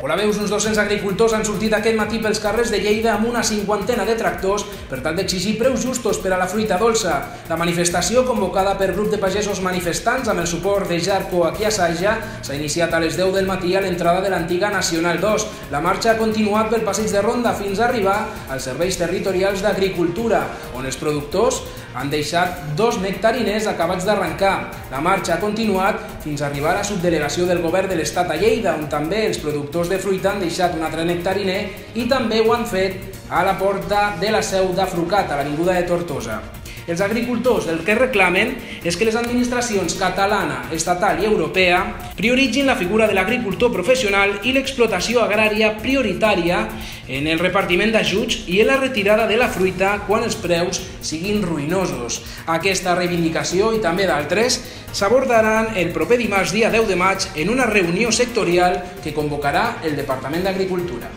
Fora veus, uns 200 agricultors han sortit aquest matí pels carrers de Lleida amb una 50 de tractors per tal d'exigir preus justos per a la fruita dolça. La manifestació, convocada per grup de pagesos manifestants amb el suport de Jarco aquí a Saja, s'ha iniciat a les 10 del matí a l'entrada de l'antiga Nacional 2. La marxa ha continuat pel passeig de Ronda fins a arribar als serveis territorials d'agricultura, on els productors han deixat 2 nectariners acabats d'arrencar. La marxa ha continuat fins a arribar a la subdelegació del govern de l'Estat a Lleida, on també els productors de fruita han deixat un altre nectariner i també ho han fet a la porta de la seu d'Afrucat, a l'avinguda de Tortosa. Els agricultors el que reclamen és que les administracions catalana, estatal i europea prioritzin la figura de l'agricultor professional i l'explotació agrària prioritària en el repartiment d'ajuts i en la retirada de la fruita quan els preus siguin ruïnosos. Aquesta reivindicació i també d'altres s'abordaran el proper dimarts dia 10 de maig en una reunió sectorial que convocarà el Departament d'Agricultura.